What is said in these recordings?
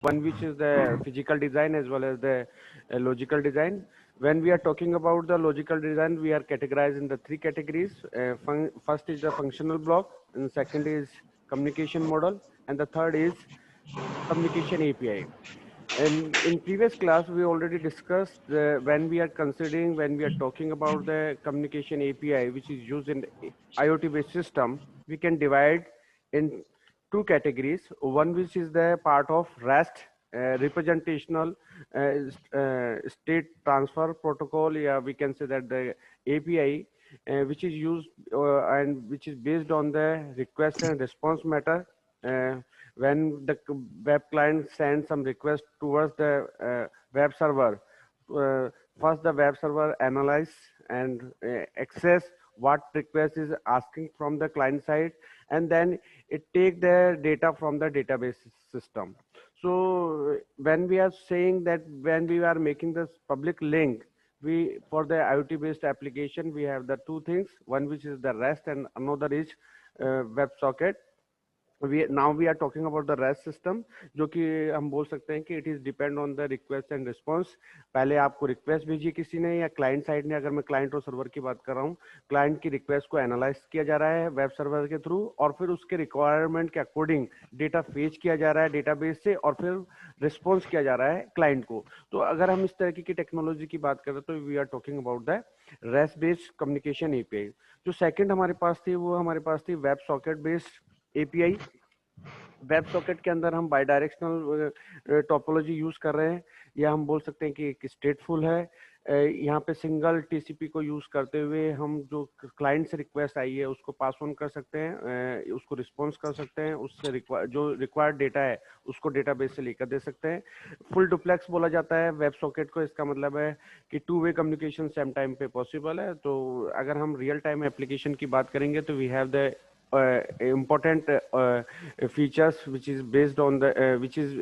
one which is the physical design as well as the logical design. When we are talking about the logical design, we are categorized in the three categories. First is the functional block, and second is communication model, and the third is communication API. And in previous class, we already discussed when we are talking about the communication API, which is used in IoT-based system, we can divide in two categories. One which is the part of REST, representational state transfer protocol. Yeah, we can say that the API, which is used and which is based on the request and response matter. Uh, when the web client sends some request towards the web server, uh, first the web server analyze and access what request is asking from the client side, and then it take the data from the database system. So when we are saying that when we are making this public link, we for the IoT based application we have the two things, one which is the REST and another is WebSocket. We are talking about the REST system, जो कि हम बोल सकते हैं कि it is depend on the request and response. पहले आपको request भेजी किसी ने या क्लाइंट साइड ने, अगर मैं क्लाइंट और सर्वर की बात कर रहा हूँ, क्लाइंट की रिक्वेस्ट को एनालाइज किया जा रहा है वेब सर्वर के थ्रू और फिर उसके रिक्वायरमेंट के अकॉर्डिंग डेटा फेच किया जा रहा है डेटाबेस से और फिर रिस्पॉन्स किया जा रहा है क्लाइंट को. तो अगर हम इस तरह की टेक्नोलॉजी की बात करें तो we are talking about the rest based communication API. जो सेकंड हमारे पास थी वो हमारे पास थी web socket based API. Web socket के अंदर हम बाई डायरेक्शनल टोपोलॉजी यूज कर रहे हैं, या हम बोल सकते हैं कि एक स्टेटफुल है. यहाँ पे सिंगल टीसीपी को यूज करते हुए हम जो क्लाइंट से रिक्वेस्ट आई है उसको पास ऑन कर सकते हैं, उसको रिस्पॉन्स कर सकते हैं, उससे जो रिक्वायर्ड डेटा है उसको डेटाबेस से लेकर दे सकते हैं. फुल डुप्लेक्स बोला जाता है वेब सॉकेट को. इसका मतलब है कि two way communication same time पे पॉसिबल है. तो अगर हम रियल टाइम एप्लीकेशन की बात करेंगे तो we have the important features which is based on the which is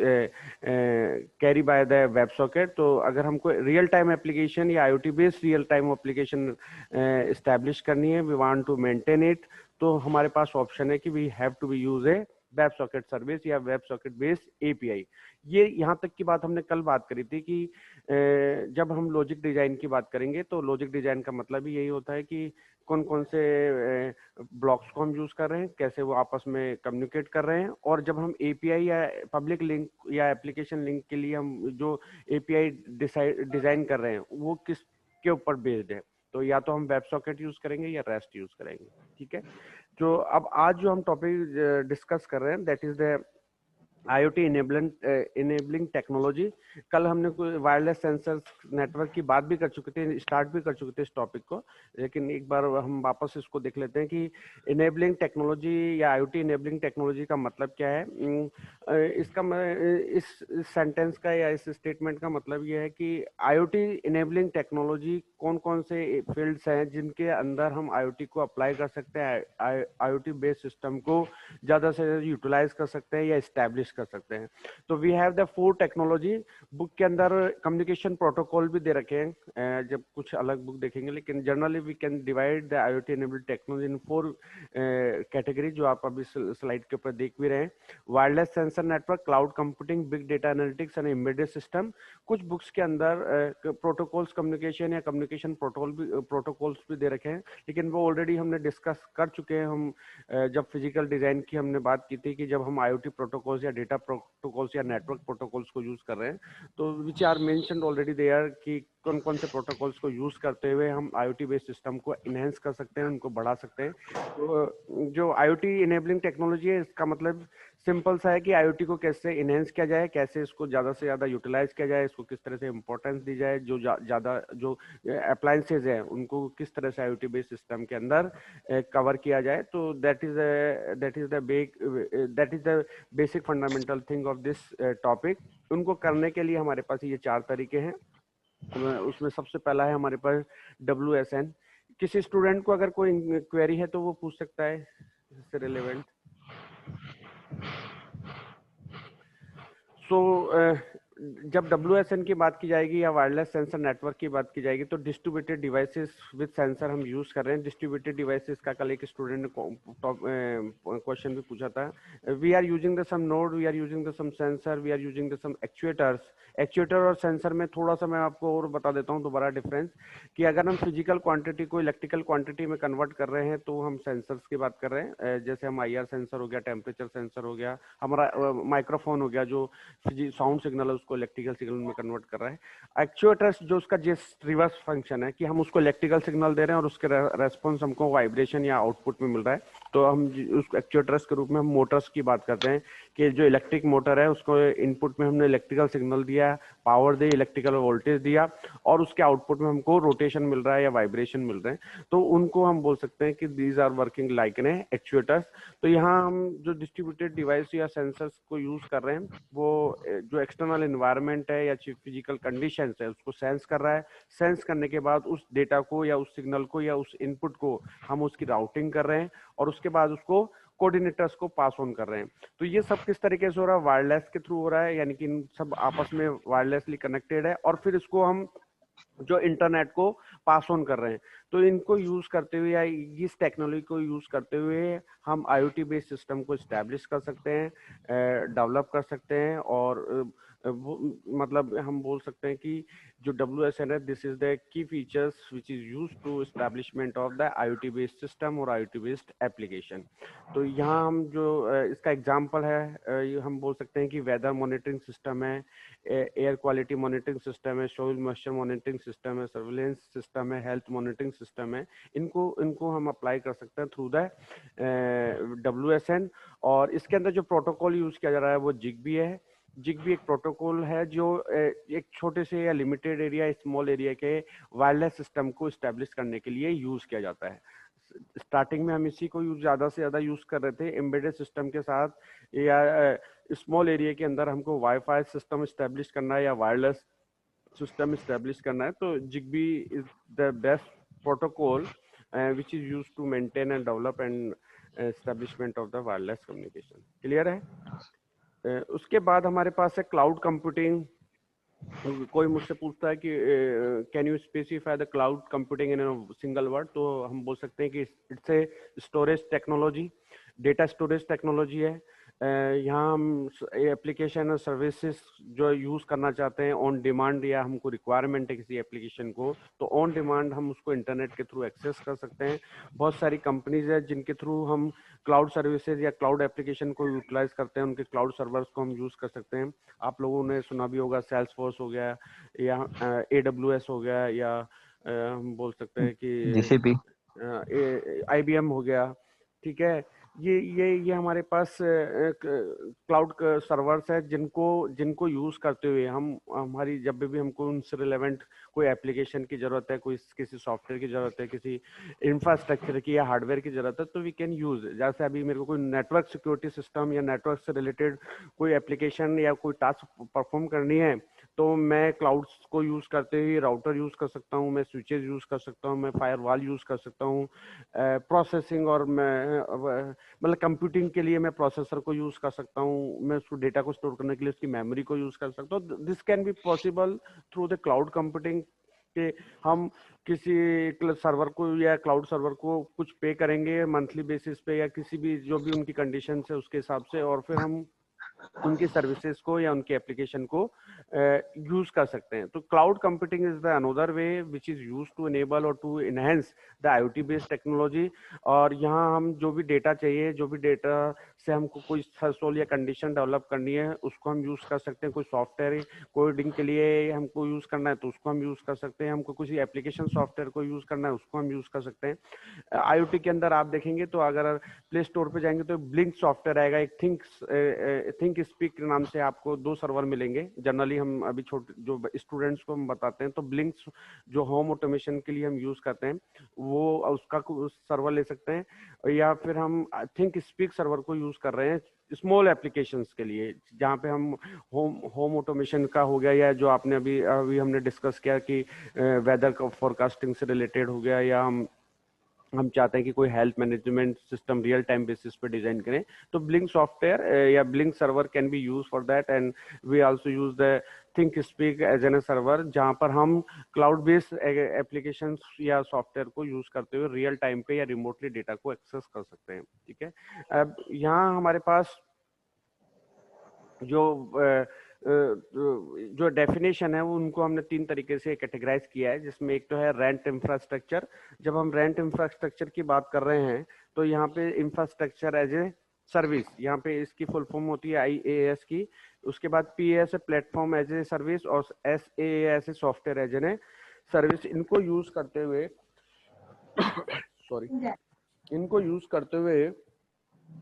carry by the WebSocket. तो अगर हमको रियल टाइम एप्लीकेशन या IoT based real time application establish करनी है, we want to maintain it, तो हमारे पास ऑप्शन है कि we have to be use a WebSocket service या WebSocket बेस्ड API. ये यहाँ तक की बात हमने कल बात करी थी कि जब हम लॉजिक डिजाइन की बात करेंगे तो लॉजिक डिजाइन का मतलब ही यही होता है कि कौन कौन से ब्लॉक्स को हम यूज कर रहे हैं, कैसे वो आपस में कम्युनिकेट कर रहे हैं, और जब हम एपीआई या पब्लिक लिंक या एप्लीकेशन लिंक के लिए हम जो एपीआई डिजाइन कर रहे हैं वो किस के ऊपर बेस्ड है. तो या तो हम वेब सॉकेट यूज करेंगे या रेस्ट यूज करेंगे. ठीक है. तो अब आज जो हम टॉपिक डिस्कस कर रहे हैं that is the IoT enabling technology. कल हमने कोई वायरलेस सेंसर नेटवर्क की बात भी कर चुके थे, स्टार्ट भी कर चुके थे इस टॉपिक को, लेकिन एक बार हम वापस इसको देख लेते हैं कि इनेबलिंग टेक्नोलॉजी या IoT इनेबलिंग टेक्नोलॉजी का मतलब क्या है. इसका इस सेंटेंस का या इस स्टेटमेंट का मतलब ये है कि IoT इनेबलिंग टेक्नोलॉजी कौन कौन से फील्ड्स हैं जिनके अंदर हम IoT को अप्लाई कर सकते हैं, IoT बेस्ड सिस्टम को ज़्यादा से ज़्यादा यूटिलाइज कर सकते हैं या इस्टेब्लिश कर सकते हैं. तो we have the 4 technology. Book के अंदर कम्युनिकेशन प्रोटोकॉल भी दे रखे हैं, जब कुछ अलग बुक देखेंगे, लेकिन generally we can divide the IoT enabled technology in 4 category जो आप अभी स्लाइड के ऊपर देख भी रहे हैं. Wireless sensor network, cloud computing, big data analytics and embedded system. कुछ बुक्स के अंदर प्रोटोकॉल्स कम्युनिकेशन या कम्युनिकेशन प्रोटोकॉल्स भी दे रखे हैं, लेकिन वो ऑलरेडी हमने डिस्कस कर चुके हैं. हम जब फिजिकल डिजाइन की हमने बात की थी कि जब हम IoT प्रोटोकॉल्स या डेटा प्रोटोकॉल्स या नेटवर्क प्रोटोकॉल्स को यूज कर रहे हैं तो which are mentioned already there कि कौन कौन से प्रोटोकॉल्स को यूज करते हुए हम IoT बेस्ड सिस्टम को इनहेंस कर सकते हैं, उनको बढ़ा सकते हैं. तो जो IoT इनेबलिंग टेक्नोलॉजी है इसका मतलब सिंपल सा है कि IoT को कैसे इनहेंस किया जाए, कैसे इसको ज़्यादा से ज़्यादा यूटिलाइज किया जाए, इसको किस तरह से इंपॉर्टेंस दी जाए, जो ज़्यादा जो अप्लायंसेज हैं उनको किस तरह से IoT बेस्ड सिस्टम के अंदर कवर किया जाए. तो that is the basic fundamental thing of this topic. उनको करने के लिए हमारे पास ये 4 तरीके हैं. उसमें सबसे पहला है हमारे पास WSN. किसी स्टूडेंट को अगर कोई क्वेरी है तो वो पूछ सकता है इससे रिलेवेंट. So जब WSN की बात की जाएगी या वायरलेस सेंसर नेटवर्क की बात की जाएगी तो डिस्ट्रीब्यूटेड डिवाइसेस विद सेंसर हम यूज कर रहे हैं। डिस्ट्रीब्यूटेड डिवाइसेस का कल एक स्टूडेंट ने क्वेश्चन भी पूछा था। We are using the some node, we are using the some sensor, we are using the some actuators. Actuator और सेंसर में थोड़ा सा मैं आपको और बता देता हूँ दोबारा डिफरेंस, कि अगर हम फिजिकल क्वांटिटी को इलेक्ट्रिकल क्वांटिटी में कन्वर्ट कर रहे हैं तो हम सेंसर्स की बात कर रहे हैं। जैसे हम IR सेंसर हो गया, टेम्परेचर सेंसर हो गया, हमारा माइक्रोफोन हो गया जो साउंड सिग्नल है उसको इलेक्ट्रिकल सिग्नल में कन्वर्ट कर रहा है। एक्चुएटर्स जो उसका जिस रिवर्स फंक्शन है कि हम उसको इलेक्ट्रिकल सिग्नल दे रहे हैं और उसके रेस्पॉन्स हमको वाइब्रेशन या आउटपुट में मिल रहा है, तो हम उस एक्चुएटर्स के रूप में हम मोटर्स की बात करते हैं कि जो इलेक्ट्रिक मोटर है उसको इनपुट में हमने इलेक्ट्रिकल सिग्नल दिया, पावर दी, इलेक्ट्रिकल वोल्टेज दिया और उसके आउटपुट में हमको रोटेशन मिल रहा है या वाइब्रेशन मिल रहे हैं, तो उनको हम बोल सकते हैं कि these are working like an actuators. तो यहाँ हम जो डिस्ट्रीब्यूटेड डिवाइस या सेंसर्स को यूज कर रहे हैं वो जो एक्सटर्नल एनवायरनमेंट है या फिजिकल कंडीशंस है उसको सेंस कर रहा है। सेंस करने के बाद उस डेटा को या उस सिग्नल को या उस इनपुट को हम उसकी राउटिंग कर रहे हैं और उसके बाद उसको कोऑर्डिनेटर्स को पास ऑन कर रहे हैं। तो ये सब किस तरीके से हो रहा है? वायरलेस के थ्रू हो रहा है, यानी कि इन सब आपस में वायरलेसली कनेक्टेड है और फिर इसको हम जो इंटरनेट को पास ऑन कर रहे हैं। तो इनको यूज करते हुए या इस टेक्नोलॉजी को यूज करते हुए हम IoT बेस्ड सिस्टम को स्टैब्लिश कर सकते हैं, डेवलप कर सकते हैं और मतलब हम बोल सकते हैं कि जो WSN है, this is the key features which is use to establishment of the IoT based system और IoT बेस्ड एप्लीकेशन। तो यहाँ हम जो इसका एग्जांपल है ये हम बोल सकते हैं कि वेदर मॉनिटरिंग सिस्टम है, एयर क्वालिटी मॉनिटरिंग सिस्टम है, सॉइल मॉइस्चर मॉनिटरिंग सिस्टम है, सर्विलेंस सिस्टम है, हेल्थ मॉनिटरिंग सिस्टम है। इनको हम अप्लाई कर सकते हैं थ्रू द WSN। और इसके अंदर जो प्रोटोकॉल यूज किया जा रहा है वो जिगबी है। जिगबी एक प्रोटोकॉल है जो एक छोटे से या लिमिटेड एरिया, स्मॉल एरिया के वायरलेस सिस्टम को स्टैब्लिश करने के लिए यूज किया जाता है। स्टार्टिंग में हम इसी को ज्यादा से ज्यादा यूज कर रहे थे एम्बेडेड सिस्टम के साथ, या स्मॉल एरिया के अंदर हमको वाईफाई सिस्टम स्टैब्लिश करना है या वायरलेस सिस्टम स्टैब्लिश करना है, तो Zigbee is the best protocol which is used to maintain and develop and establishment of the wireless communication। Clear है? उसके बाद हमारे पास है क्लाउड कंप्यूटिंग। कोई मुझसे पूछता है कि can you specify the cloud computing in single word, तो हम बोल सकते हैं कि it's a storage technology, data storage technology है। यहाँ हम एप्लीकेशन और सर्विसेज जो यूज़ करना चाहते हैं ऑन डिमांड, या हमको रिक्वायरमेंट है किसी एप्लीकेशन को, तो ऑन डिमांड हम उसको इंटरनेट के थ्रू एक्सेस कर सकते हैं। बहुत सारी कंपनीज है जिनके थ्रू हम क्लाउड सर्विसेज या क्लाउड एप्लीकेशन को यूटिलाइज करते हैं, उनके क्लाउड सर्वर्स को हम यूज़ कर सकते हैं। आप लोगों ने सुना भी होगा सेल्सफोर्स हो गया या AWS हो गया, या हम बोल सकते हैं कि GCP, IBM हो गया। ठीक है, ये हमारे पास क्लाउड सर्वर्स है जिनको यूज करते हुए हम हमारी जब भी हमको उनसे रिलेवेंट कोई एप्लीकेशन की जरूरत है, कोई किसी सॉफ्टवेयर की जरूरत है, किसी इंफ्रास्ट्रक्चर की या हार्डवेयर की जरूरत है, तो वी कैन यूज। जैसे अभी मेरे को कोई नेटवर्क सिक्योरिटी सिस्टम या नेटवर्क से रिलेटेड कोई एप्लीकेशन या कोई टास्क परफॉर्म करनी है, तो मैं क्लाउड्स को यूज करते हुए राउटर यूज कर सकता हूँ, मैं स्विचेज यूज कर सकता हूँ, मैं फायरवॉल यूज कर सकता हूँ। प्रोसेसिंग और मैं मतलब कंप्यूटिंग के लिए मैं प्रोसेसर को यूज कर सकता हूँ, मैं उसको डेटा को स्टोर करने के लिए उसकी मेमोरी को यूज कर सकता हूँ। This can be possible through the cloud computing, कि हम किसी सर्वर को या क्लाउड सर्वर को कुछ पे करेंगे मंथली बेसिस पे या किसी भी जो भी उनकी कंडीशन है उसके हिसाब से, और फिर हम उनकी सर्विसेज को या उनके एप्लीकेशन को यूज कर सकते हैं। तो cloud computing is the another way which is use to enable और to enhance the IoT based technology. और यहाँ हम जो भी डेटा चाहिए, जो भी डेटा से हमको कोई थ्रेशोल्ड या कंडीशन डेवलप करनी है, उसको हम यूज कर सकते हैं। कोई सॉफ्टवेयर कोडिंग के लिए हमको यूज करना है तो उसको हम यूज कर सकते हैं, हमको किसी एप्लीकेशन सॉफ्टवेयर को यूज करना है उसको हम यूज कर सकते हैं। IoT के अंदर आप देखेंगे तो अगर प्ले स्टोर पे जाएंगे तो ब्लिंक सॉफ्टवेयर आएगा, एक थिंक स्पीक नाम से आपको 2 सर्वर मिलेंगे। जनरली हम अभी छोटे जो स्टूडेंट्स को हम बताते हैं तो ब्लिंक जो होम ऑटोमेशन के लिए हम यूज करते हैं वो उसका सर्वर ले सकते हैं, या फिर हम थिंक स्पीक सर्वर को यूज कर रहे हैं स्मॉल एप्लीकेशंस के लिए, जहाँ पे हम होम ऑटोमेशन का हो गया, या जो आपने अभी हमने डिस्कस किया कि वेदर का फोरकास्टिंग से रिलेटेड हो गया, या हम हम चाहते हैं कि कोई health management system real time basis पे डिजाइन करें, तो ब्लिंक सॉफ्टवेयर या blink server can be use for that. And we also use the think speak as an server, जहां पर हम क्लाउड बेस्ड एप्लीकेशन या सॉफ्टवेयर को यूज करते हुए रियल टाइम पे या रिमोटली डेटा को एक्सेस कर सकते हैं। ठीक है, अब यहाँ हमारे पास जो जो डेफिनेशन है वो उनको हमने 3 तरीके से कैटेगराइज किया है, जिसमें एक तो है रेंट इंफ्रास्ट्रक्चर। जब हम रेंट इंफ्रास्ट्रक्चर की बात कर रहे हैं तो यहाँ पे इंफ्रास्ट्रक्चर एज ए सर्विस, यहाँ पे इसकी फुल फॉर्म होती है IaaS की। उसके बाद PaaS platform as a service, और SaaS software as a service. इनको यूज करते हुए सॉरी इनको यूज करते हुए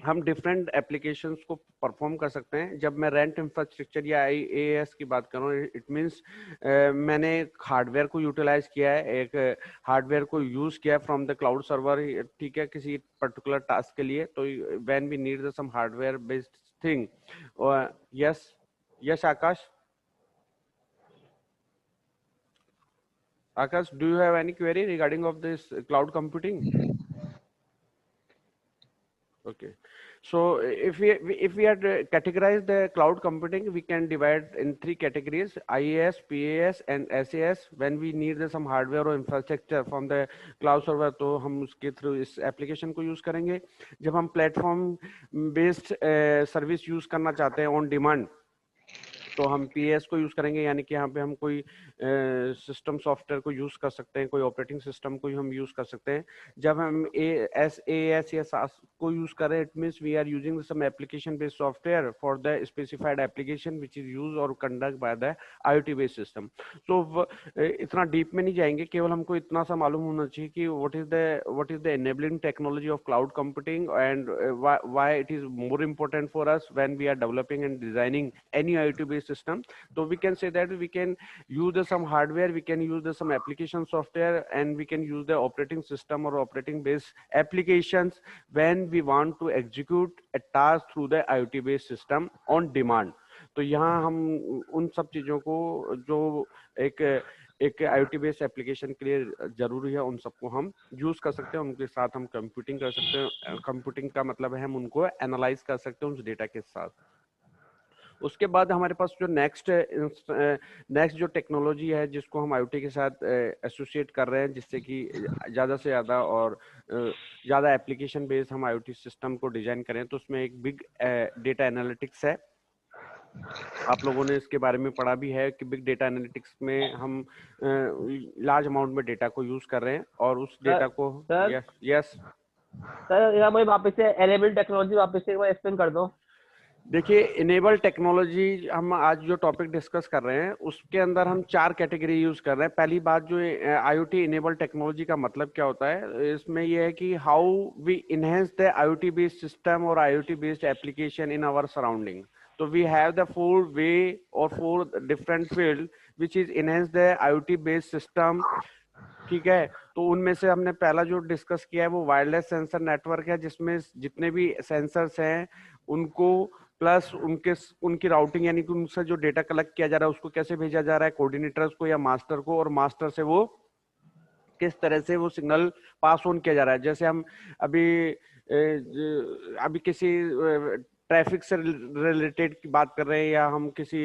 हम डिफरेंट एप्लीकेशंस को परफॉर्म कर सकते हैं। जब मैं रेंट इंफ्रास्ट्रक्चर या IaaS की बात करूँ, इट मींस मैंने हार्डवेयर को यूटिलाइज किया है, एक हार्डवेयर को यूज किया फ्रॉम द क्लाउड सर्वर, ठीक है, किसी पर्टिकुलर टास्क के लिए। तो when we need some hardware based thing. Yes yes Akash, Akash, do you have any query regarding of this cloud computing? Okay, so if we had categorized the cloud computing, we can divide in 3 categories: IaaS, PaaS, and SaaS. When we need some hardware or infrastructure from the cloud server, तो हम उसके through इस application को use करेंगे। जब हम platform based service use करना चाहते हैं ऑन डिमांड, तो हम PaaS को यूज करेंगे, यानी कि यहाँ पे हम कोई सिस्टम सॉफ्टवेयर को यूज कर सकते हैं, कोई ऑपरेटिंग सिस्टम को हम यूज कर सकते हैं। जब हम SaaS या SaaS को यूज कर रहे हैं, it means we are using some application based software for the specified application which is use और conduct by the IoT based system. तो इतना डीप में नहीं जाएंगे, केवल हमको इतना सा मालूम होना चाहिए कि what is the enabling technology of cloud computing, and why it is more important for us when we are developing and designing any IoT based system. So we can say that we can use some hardware, we can use some application software, and we can use the operating system or operating based applications when we want to execute a task through the IoT based system on demand. तो यहाँ हम उन सब चीजों को जो एक IoT based application के लिए जरूरी है, उन सबको हम यूज कर सकते हैं, उनके साथ हम कंप्यूटिंग कर सकते हैं। कंप्यूटिंग का मतलब है हम उनको एनालाइज कर सकते हैं उस डेटा के साथ। उसके बाद हमारे पास जो नेक्स्ट जो टेक्नोलॉजी है जिसको हम IoT के साथ एसोसिएट कर रहे हैं, जिससे कि ज़्यादा से ज़्यादा और ज़्यादा एप्लीकेशन बेस्ड हम IoT सिस्टम को डिजाइन करें, तो उसमें एक बिग डेटा एनालिटिक्स है। आप लोगों ने इसके बारे में पढ़ा भी है कि बिग डेटा एनालिटिक्स में हम लार्ज अमाउंट में डेटा को यूज कर रहे हैं, और उस डेटा को यस सर मुझे वापस से एनेबल टेक्नोलॉजी वापस से एक्सप्लेन कर दो। देखिए, इनेबल टेक्नोलॉजी हम आज जो टॉपिक डिस्कस कर रहे हैं उसके अंदर हम 4 कैटेगरी यूज कर रहे हैं। पहली बात, जो IoT इनेबल टेक्नोलॉजी का मतलब क्या होता है, इसमें यह है कि how we enhance the IoT based system और IoT based application in our surrounding. तो वी हैव द 4 वे और 4 different field which is enhance the IoT based system. ठीक है, तो उनमें से हमने पहला जो डिस्कस किया है वो वायरलेस सेंसर नेटवर्क है, जिसमें जितने भी सेंसर्स हैं उनको प्लस उनकी राउटिंग, यानी कि उनसे जो डेटा कलेक्ट किया जा रहा है उसको कैसे भेजा जा रहा है कोऑर्डिनेटर्स को या मास्टर को, और मास्टर से वो किस तरह से वो सिग्नल पास ऑन किया जा रहा है। जैसे हम अभी किसी ट्रैफिक से रिलेटेड की बात कर रहे हैं, या हम किसी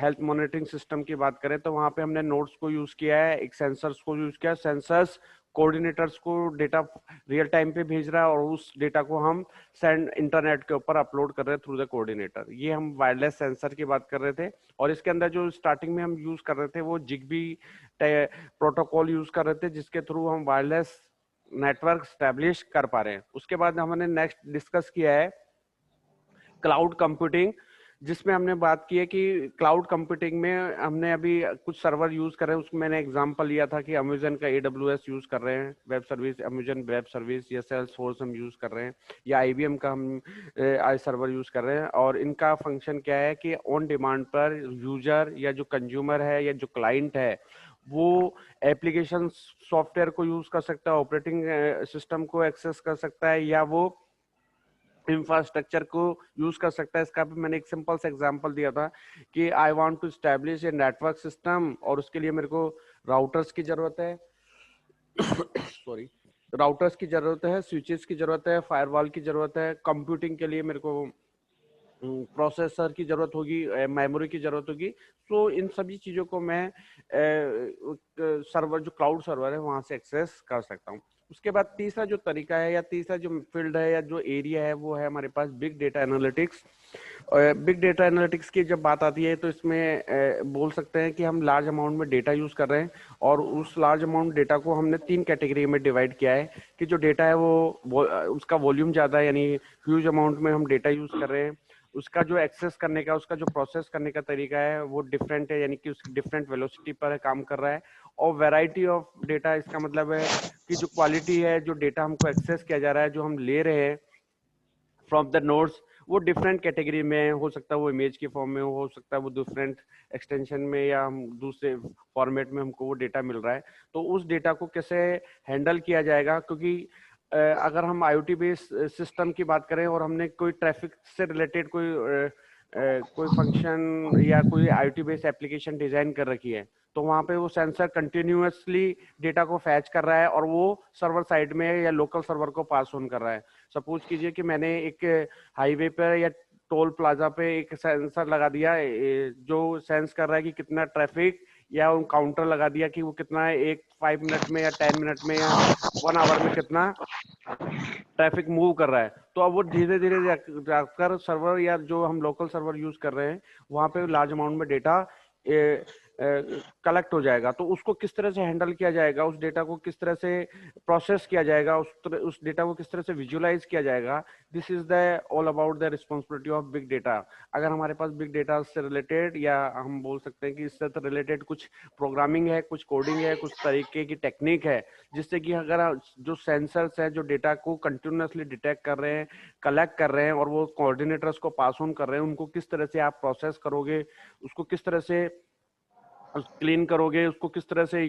हेल्थ मॉनिटरिंग सिस्टम की बात करें, तो वहां पे हमने नोड्स को यूज किया है, एक सेंसर्स को यूज किया। सेंसर्स कोऑर्डिनेटर्स को डेटा रियल टाइम पे भेज रहा है, और उस डेटा को हम सेंड इंटरनेट के ऊपर अपलोड कर रहे हैं थ्रू द कोऑर्डिनेटर। ये हम वायरलेस सेंसर की बात कर रहे थे, और इसके अंदर जो स्टार्टिंग में हम यूज कर रहे थे वो जिग्बी प्रोटोकॉल यूज कर रहे थे, जिसके थ्रू हम वायरलेस नेटवर्क स्टैब्लिश कर पा रहे हैं। उसके बाद हमने नेक्स्ट डिस्कस किया है क्लाउड कंप्यूटिंग, जिसमें हमने बात की है कि क्लाउड कंप्यूटिंग में हमने अभी कुछ सर्वर यूज कर रहे हैं। उसमें मैंने एग्जांपल लिया था कि अमेजन का AWS यूज कर रहे हैं, web service, Amazon web service, या सेल्सफोर्स हम यूज कर रहे हैं, या IBM का हम आई सर्वर यूज कर रहे हैं। और इनका फंक्शन क्या है कि ऑन डिमांड पर यूजर या जो कंज्यूमर है या जो क्लाइंट है वो एप्लीकेशन सॉफ्टवेयर को यूज कर सकता है, ऑपरेटिंग सिस्टम को एक्सेस कर सकता है, या वो इंफ्रास्ट्रक्चर को यूज कर सकता है। इसका भी मैंने एक सिंपल सा एग्जांपल दिया था कि I want to establish a network system, और उसके लिए मेरे को राउटर्स की जरूरत है सॉरी राउटर्स की जरूरत है, स्विचेस की जरूरत है, फायरवॉल की जरूरत है, कंप्यूटिंग के लिए मेरे को प्रोसेसर की जरूरत होगी, मेमोरी की जरूरत होगी। तो इन सभी चीजों को मैं सर्वर, जो क्लाउड सर्वर है, वहां से एक्सेस कर सकता हूँ। उसके बाद तीसरा जो तरीका है या तीसरा जो फील्ड है या जो एरिया है वो है हमारे पास big data analytics. Big data analytics की जब बात आती है तो इसमें बोल सकते हैं कि हम लार्ज अमाउंट में डेटा यूज कर रहे हैं, और उस लार्ज अमाउंट डेटा को हमने 3 कैटेगरी में डिवाइड किया है कि जो डेटा है वो उसका वॉल्यूम ज्यादा है, यानी ह्यूज अमाउंट में हम डेटा यूज कर रहे हैं। उसका जो एक्सेस करने का, उसका जो प्रोसेस करने का तरीका है वो डिफरेंट है, यानी कि उसकी डिफरेंट वेलोसिटी पर काम कर रहा है। और वैरायटी ऑफ डेटा, इसका मतलब है कि जो क्वालिटी है, जो डेटा हमको एक्सेस किया जा रहा है, जो हम ले रहे हैं फ्रॉम द नोड्स, वो डिफरेंट कैटेगरी में हो सकता है। वो इमेज के फॉर्म में हो सकता है, वो डिफरेंट एक्सटेंशन में या हम दूसरे फॉर्मेट में हमको वो डेटा मिल रहा है। तो उस डेटा को कैसे हैंडल किया जाएगा, क्योंकि अगर हम आईओटी बेस्ड सिस्टम की बात करें और हमने कोई ट्रैफिक से रिलेटेड कोई फंक्शन या कोई आईओटी बेस्ड एप्लीकेशन डिजाइन कर रखी है, तो वहां पे वो सेंसर कंटिन्यूअसली डेटा को फैच कर रहा है और वो सर्वर साइड में या लोकल सर्वर को पास ऑन कर रहा है। सपोज कीजिए कि मैंने एक हाईवे पर या टोल प्लाजा पे एक सेंसर लगा दिया, जो सेंस कर रहा है कि कितना ट्रैफिक, या उन काउंटर लगा दिया कि वो कितना है, एक 5 मिनट में या 10 मिनट में या 1 आवर में कितना ट्रैफिक मूव कर रहा है। तो अब वो धीरे धीरे जाकर सर्वर या जो हम लोकल सर्वर यूज कर रहे हैं वहां पे लार्ज अमाउंट में डेटा कलेक्ट हो जाएगा। तो उसको किस तरह से हैंडल किया जाएगा, उस डेटा को किस तरह से प्रोसेस किया जाएगा, उस डेटा को किस तरह से विजुअलाइज किया जाएगा, this is the all about the responsibility of big data. अगर हमारे पास बिग डेटा से रिलेटेड, या हम बोल सकते हैं कि इससे रिलेटेड कुछ प्रोग्रामिंग है, कुछ कोडिंग है, कुछ तरीके की टेक्निक है, जिससे कि अगर जो सेंसर्स है जो डेटा को कंटिन्यूसली डिटेक्ट कर रहे हैं, कलेक्ट कर रहे हैं और वो कोऑर्डिनेटर्स को पास ऑन कर रहे हैं, उनको किस तरह से आप प्रोसेस करोगे, उसको किस तरह से क्लीन करोगे, उसको किस तरह से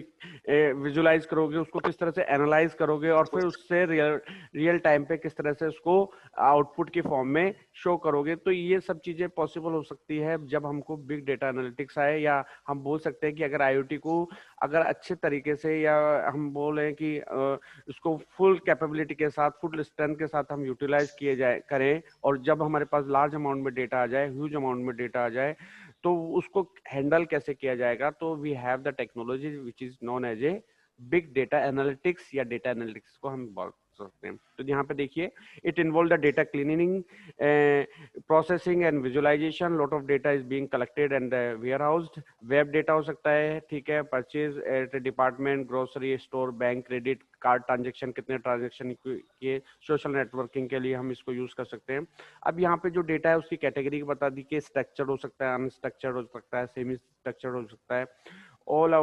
विजुलाइज करोगे, उसको किस तरह से एनालाइज करोगे, और फिर उससे रियल टाइम पे किस तरह से उसको आउटपुट के फॉर्म में शो करोगे। तो ये सब चीजें पॉसिबल हो सकती है जब हमको बिग डेटा एनालिटिक्स आए, या हम बोल सकते हैं कि अगर आईओटी को अगर अच्छे तरीके से, या हम बोले कि इसको फुल कैपेबिलिटी के साथ, फुल स्ट्रेंथ के साथ हम यूटिलाइज किए जाए करें, और जब हमारे पास लार्ज अमाउंट में डेटा आ जाए, ह्यूज अमाउंट में डेटा आ जाए, तो उसको हैंडल कैसे किया जाएगा। तो we have the technology which is known as a big data analytics या डेटा एनालिटिक्स को हम बोल सकते हैं। तो यहाँ पे देखिए, it involve the data cleaning, processing and visualisation. Lot of data is being collected and warehoused. Web data हो सकता है, ठीक है, purchase at department, grocery store, bank, credit card transaction, कितने ट्रांजेक्शन किए, सोशल नेटवर्किंग के लिए हम इसको यूज कर सकते हैं। अब यहाँ पे जो डेटा है उसकी कैटेगरी बता दी कि स्ट्रक्चर्ड हो सकता है, अनस्ट्रक्चर्ड हो सकता है, सेमी स्ट्रक्चर्ड हो सकता है, ऑल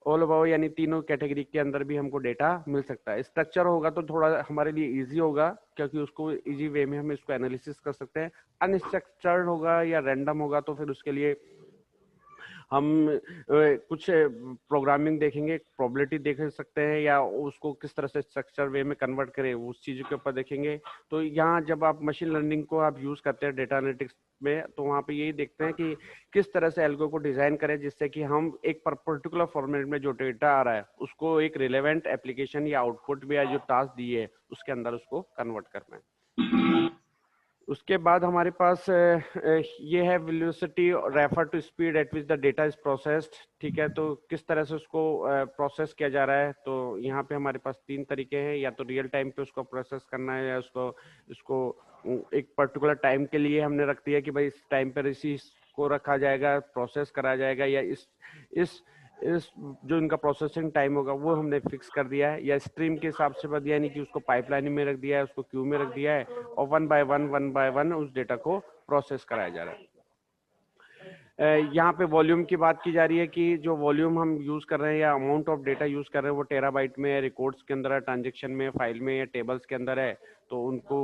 ऑल अबाउ, यानी तीनों कैटेगरी के अंदर भी हमको डेटा मिल सकता है। स्ट्रक्चर होगा तो थोड़ा हमारे लिए इजी होगा, क्योंकि उसको इजी वे में हम इसको एनालिसिस कर सकते हैं। अनस्ट्रक्चर्ड होगा या रैंडम होगा तो फिर उसके लिए हम कुछ प्रोग्रामिंग देखेंगे, प्रोबेबिलिटी देख सकते हैं, या उसको किस तरह से स्ट्रक्चर वे में कन्वर्ट करें उस चीज के ऊपर देखेंगे। तो यहाँ जब आप मशीन लर्निंग को आप यूज करते हैं डेटा एनालिटिक्स में, तो वहाँ पे यही देखते हैं कि किस तरह से एल्गो को डिजाइन करें जिससे कि हम एक पर्टिकुलर फॉर्मेट में जो डेटा आ रहा है उसको एक रिलेवेंट एप्लीकेशन या आउटपुट में, या जो टास्क दिए है उसके अंदर उसको कन्वर्ट कर पाए। उसके बाद हमारे पास ये है velocity refer to speed at which the data is processed. ठीक है, तो किस तरह से उसको प्रोसेस किया जा रहा है। तो यहाँ पे हमारे पास 3 तरीके हैं, या तो रियल टाइम पे उसको प्रोसेस करना है, या उसको इसको एक पर्टिकुलर टाइम के लिए हमने रख दिया कि भाई इस टाइम पर इसी को रखा जाएगा, प्रोसेस करा जाएगा, या इस इस जो इनका प्रोसेसिंग टाइम होगा वो हमने फिक्स कर दिया है, या स्ट्रीम के हिसाब से बता, यानी कि उसको पाइपलाइन में रख दिया है, उसको क्यू में रख दिया है, और वन बाय वन उस डेटा को प्रोसेस कराया जा रहा है। यहाँ पे वॉल्यूम की बात की जा रही है कि जो वॉल्यूम हम यूज कर रहे हैं या अमाउंट ऑफ डेटा यूज कर रहे हैं वो टेराबाइट में है, रिकॉर्ड्स के अंदर है, ट्रांजेक्शन में, फाइल में, या टेबल्स के अंदर है। तो उनको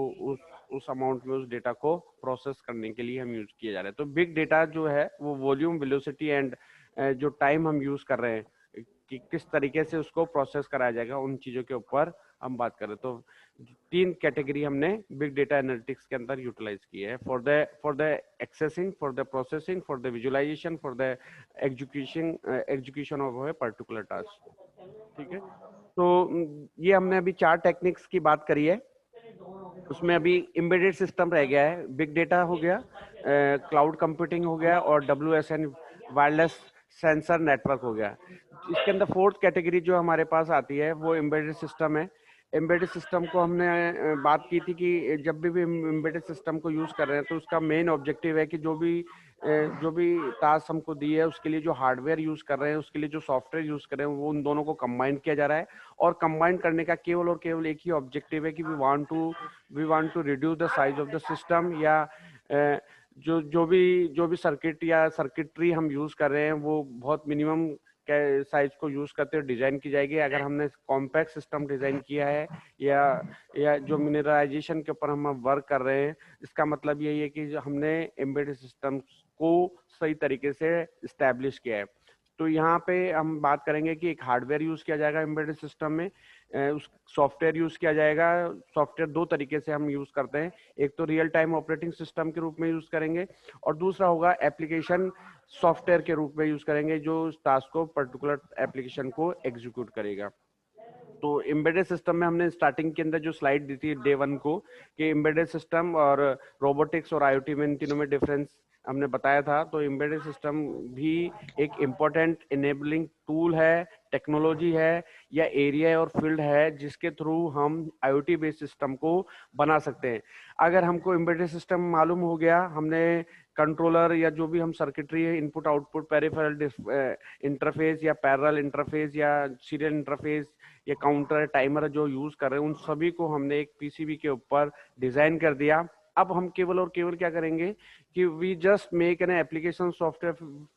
उस अमाउंट में उस डेटा को प्रोसेस करने के लिए हम यूज किए जा रहे हैं। तो बिग डेटा जो है वो वॉल्यूम, वेलोसिटी एंड जो टाइम हम यूज कर रहे हैं कि किस तरीके से उसको प्रोसेस कराया जाएगा, उन चीजों के ऊपर हम बात करें। तो 3 कैटेगरी हमने बिग डेटा एनालिटिक्स के अंदर यूटिलाइज की है, for the accessing, for the processing, for the visualisation, for the execution of a particular task. ठीक है। तो ये हमने अभी 4 टेक्निक्स की बात करी है। उसमें अभी एम्बेडेड सिस्टम रह गया है, बिग डेटा हो गया, क्लाउड कंप्यूटिंग हो गया, और WSN वायरलेस सेंसर नेटवर्क हो गया। इसके अंदर फोर्थ कैटेगरी जो हमारे पास आती है वो एम्बेडेड सिस्टम है। एम्बेडेड सिस्टम को हमने बात की थी कि जब भी हम एम्बेडेड सिस्टम को यूज कर रहे हैं तो उसका मेन ऑब्जेक्टिव है कि जो भी टास्क हमको दी है उसके लिए जो हार्डवेयर यूज कर रहे हैं, उसके लिए जो सॉफ्टवेयर यूज कर रहे हैं, वो उन दोनों को कंबाइन किया जा रहा है। और कंबाइन करने का केवल और केवल एक ही ऑब्जेक्टिव है कि we want to reduce the size of the system, या जो भी सर्किट या सर्किटरी हम यूज कर रहे हैं वो बहुत मिनिमम साइज को यूज करते हुए डिजाइन की जाएगी। अगर हमने कॉम्पैक्ट सिस्टम डिजाइन किया है या जो मिनरलाइजेशन के ऊपर हम वर्क कर रहे हैं, इसका मतलब यही है कि जो हमने एम्बेडेड सिस्टम को सही तरीके से इस्टेब्लिश किया है। तो यहाँ पे हम बात करेंगे कि एक हार्डवेयर यूज किया जाएगा एम्बेडेड सिस्टम में, उस सॉफ्टवेयर यूज किया जाएगा। सॉफ्टवेयर दो तरीके से हम यूज करते हैं, एक तो रियल टाइम ऑपरेटिंग सिस्टम के रूप में यूज करेंगे, और दूसरा होगा एप्लीकेशन सॉफ्टवेयर के रूप में यूज करेंगे, जो टास्क को पर्टिकुलर एप्लीकेशन को एग्जीक्यूट करेगा। तो एम्बेडेड सिस्टम में हमने स्टार्टिंग के अंदर जो स्लाइड दी थी डे 1 को, कि एम्बेडेड सिस्टम और रोबोटिक्स और IoT में इन तीनों में डिफरेंस हमने बताया था। तो एम्बेडेड सिस्टम भी एक इम्पोर्टेंट इनेबलिंग टूल है, टेक्नोलॉजी है, या एरिया है और फील्ड है जिसके थ्रू हम IoT बेस्ड सिस्टम को बना सकते हैं। अगर हमको एम्बेडेड सिस्टम मालूम हो गया, हमने कंट्रोलर या जो भी हम सर्किटरी है, इनपुट आउटपुट पेरिफेरल इंटरफेस या पैरेलल इंटरफेस या सीरियल इंटरफेस या काउंटर टाइमर जो यूज कर रहे हैं, उन सभी को हमने एक PCB के ऊपर डिजाइन कर दिया। अब हम केवल और केवल क्या करेंगे कि we just make an application software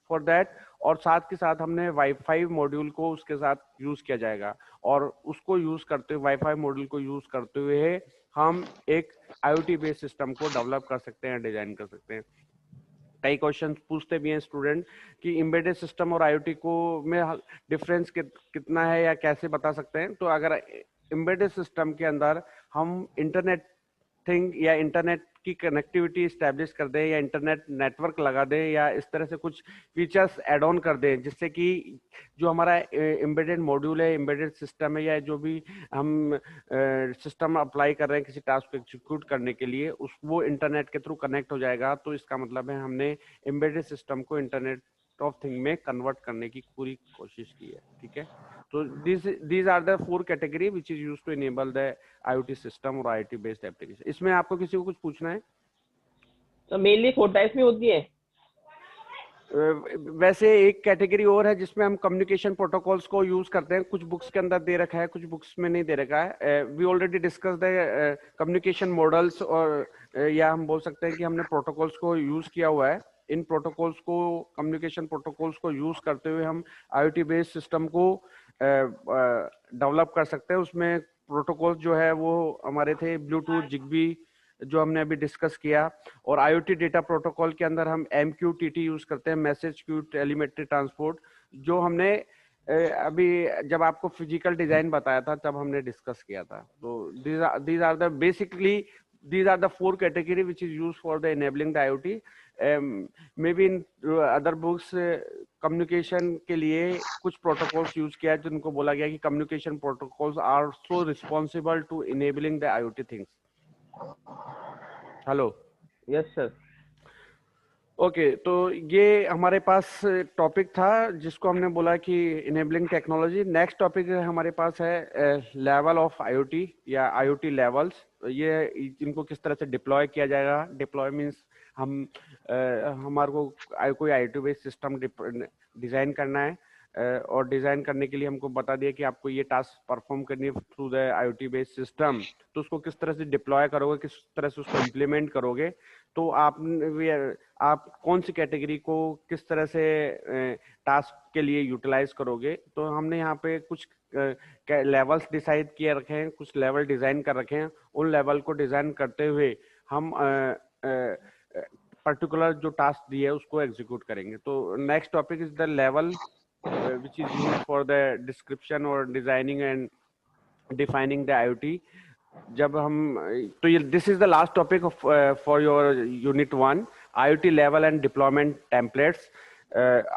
for that, और साथ के साथ हमने वाईफाई मॉड्यूल को उसके साथ यूज किया जाएगा, और उसको यूज करते हुए वाईफाई मॉड्यूल को यूज करते हुए हम एक IoT बेस्ड सिस्टम को डेवलप कर सकते हैं, डिजाइन कर सकते हैं। कई क्वेश्चन पूछते भी हैं स्टूडेंट कि एम्बेडेड सिस्टम और IoT को में डिफरेंस कितना है या कैसे बता सकते हैं। तो अगर एम्बेडेड सिस्टम के अंदर हम इंटरनेट थिंग या इंटरनेट की कनेक्टिविटी स्टैब्लिश कर दें, या इंटरनेट नेटवर्क लगा दें, या इस तरह से कुछ फीचर्स ऐड ऑन कर दें, जिससे कि जो हमारा एम्बेडेड मॉड्यूल है, एम्बेडेड सिस्टम है, या जो भी हम सिस्टम अप्लाई कर रहे हैं किसी टास्क को एग्जीक्यूट करने के लिए, वो इंटरनेट के थ्रू कनेक्ट हो जाएगा। तो इसका मतलब है हमने एम्बेडेड सिस्टम को इंटरनेट ऑफ थिंग में कन्वर्ट करने की पूरी कोशिश की है। ठीक है, तो these are the 4 category which is used to enable the IoT system और IoT बेस्ड एप्लीकेशन। इसमें आपको किसी को कुछ पूछना है? तो मेनली 4 टाइप्स में होती है। वैसे एक कैटेगरी और है जिसमें हम कम्युनिकेशन प्रोटोकॉल्स को यूज करते हैं, कुछ बुक्स के अंदर दे रखा है, कुछ बुक्स में नहीं दे रखा है। We already discuss the communication models, और या हम बोल सकते हैं कि हमने प्रोटोकॉल्स को यूज किया हुआ है। इन प्रोटोकॉल्स को, कम्युनिकेशन प्रोटोकॉल्स को यूज करते हुए हम IoT बेस्ड सिस्टम को डेवलप कर सकते हैं। उसमें प्रोटोकॉल्स जो है वो हमारे थे ब्लूटूथ, जिगबी जो हमने अभी डिस्कस किया, और IoT डेटा प्रोटोकॉल के अंदर हम MQTT यूज करते हैं, मैसेज क्यू टेलीमेट्री ट्रांसपोर्ट, जो हमने अभी जब आपको फिजिकल डिजाइन बताया था तब हमने डिस्कस किया था। तो these are the basically these are the 4 category which is used for the enabling the IoT. Maybe in other books communication के लिए कुछ प्रोटोकॉल्स यूज किया है, जिनको बोला गया कि communication protocols are so responsible to enabling the IoT things. Hello, yes sir. Okay, तो ये हमारे पास टॉपिक था जिसको हमने बोला कि इनेबलिंग टेक्नोलॉजी। नेक्स्ट टॉपिक हमारे पास है लेवल ऑफ IoT या IoT लेवल्स। ये इनको किस तरह से डिप्लॉय किया जाएगा। डिप्लॉय मीन्स हम हमारे को कोई IoT बेस्ड सिस्टम डिजाइन करना है, और डिजाइन करने के लिए हमको बता दिया कि आपको ये टास्क परफॉर्म करनी है through the IoT based system. तो उसको किस तरह से डिप्लॉय करोगे, किस तरह से उसको इम्प्लीमेंट करोगे, तो आप कौन सी कैटेगरी को किस तरह से टास्क के लिए यूटिलाइज करोगे। तो हमने यहाँ पे कुछ लेवल्स डिसाइड किए रखे हैं, कुछ लेवल डिजाइन कर रखे हैं। उन लेवल को डिजाइन करते हुए हम पर्टिकुलर जो टास्क दिए है उसको एग्जीक्यूट करेंगे। तो next topic is the level which is used for the description or designing and defining the IoT। जब हम तो ये this is the last topic for your unit 1, IoT level and deployment templates.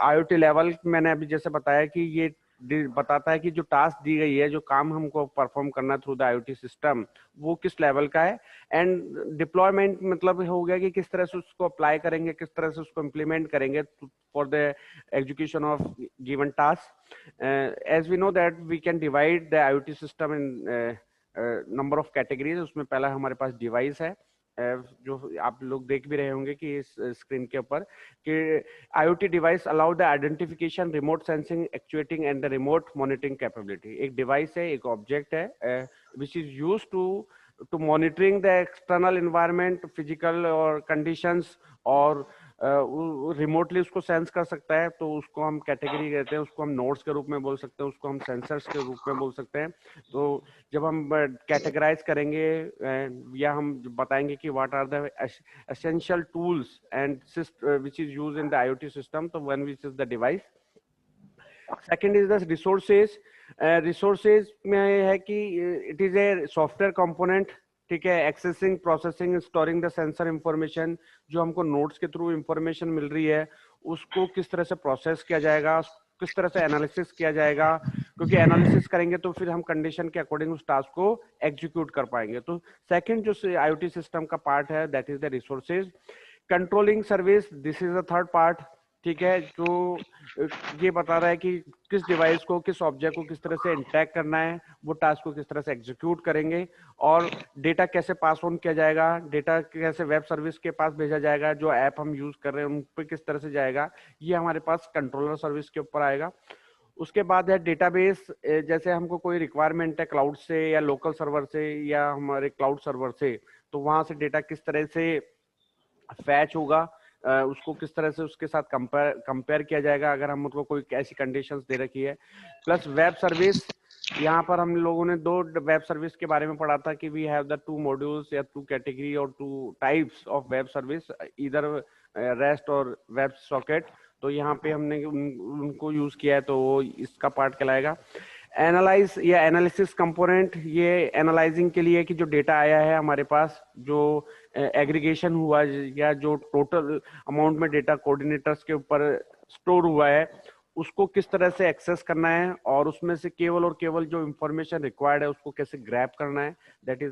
IoT level मैंने अभी जैसे बताया कि ये बताता है कि जो टास्क दी गई है, जो काम हमको परफॉर्म करना थ्रू द आईओटी सिस्टम, वो किस लेवल का है। एंड डिप्लॉयमेंट मतलब हो गया कि किस तरह से उसको अप्लाई करेंगे, किस तरह से उसको इम्प्लीमेंट करेंगे for the execution of given task. As we know that we can divide the IoT system in number of categories. उसमें पहला हमारे पास डिवाइस है, जो आप लोग देख भी रहे होंगे कि इस स्क्रीन के ऊपर, कि IoT device allow the identification, remote sensing, actuating and the remote monitoring capability. एक डिवाइस है, एक ऑब्जेक्ट है विच is use to monitoring the external environment, physical और कंडीशंस, और रिमोटली उसको सेंस कर सकता है। तो उसको हम कैटेगरी कहते हैं, उसको हम नोड्स के रूप में बोल सकते हैं, उसको हम सेंसर्स के रूप में बोल सकते हैं। तो जब हम कैटेगराइज करेंगे या हम बताएंगे कि what are the essential tools and which is used in the IoT system, so one which is the device. Second is the resources. Resources में है कि it is a software component, ठीक है, accessing, processing, storing the sensor information. जो हमको notes के through information मिल रही है, उसको किस तरह से प्रोसेस किया जाएगा, किस तरह से एनालिसिस किया जाएगा, क्योंकि एनालिसिस करेंगे तो फिर हम कंडीशन के अकॉर्डिंग उस टास्क को एग्जीक्यूट कर पाएंगे। तो सेकंड जो आईओटी सिस्टम का पार्ट है, that is the resources. Controlling service, this is the third part, ठीक है, जो ये बता रहा है कि किस डिवाइस को, किस ऑब्जेक्ट को किस तरह से इंटैक्ट करना है, वो टास्क को किस तरह से एग्जीक्यूट करेंगे, और डेटा कैसे पास ऑन किया जाएगा, डेटा कैसे वेब सर्विस के पास भेजा जाएगा, जो ऐप हम यूज कर रहे हैं उन पर किस तरह से जाएगा, ये हमारे पास कंट्रोलर सर्विस के ऊपर आएगा। उसके बाद है डेटाबेस। जैसे हमको कोई रिक्वायरमेंट है क्लाउड से या लोकल सर्वर से या हमारे क्लाउड सर्वर से, तो वहां से डेटा किस तरह से फैच होगा, उसको किस तरह से उसके साथ कंपेयर किया जाएगा अगर हम उनको कोई ऐसी कंडीशंस दे रखी है। प्लस वेब सर्विस, यहाँ पर हम लोगों ने दो वेब सर्विस के बारे में पढ़ा था कि वी हैव द 2 मॉड्यूल्स या 2 कैटेगरी और 2 टाइप्स ऑफ वेब सर्विस, इधर रेस्ट और वेब सॉकेट। तो यहाँ पे हमने उनको यूज किया है, तो वो इसका पार्ट कहलाएगा। एनालाइज या एनालिसिस कंपोनेंट, ये एनालाइजिंग के लिए कि जो डेटा आया है हमारे पास, जो एग्रीगेशन हुआ या जो टोटल अमाउंट में डेटा कोऑर्डिनेटर्स के ऊपर स्टोर हुआ है, उसको किस तरह से एक्सेस करना है, और उसमें से केवल और केवल जो इंफॉर्मेशन रिक्वायर्ड है उसको कैसे ग्रैब करना है, that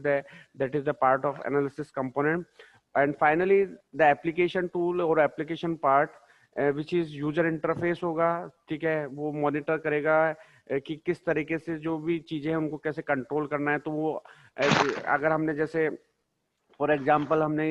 is the part of analysis component. And finally the application tool और application part, which is user interface होगा, ठीक है, वो मॉनिटर करेगा कि किस तरीके से जो भी चीजें हैं उनको कैसे कंट्रोल करना है। तो वो अगर हमने जैसे फॉर एग्जांपल हमने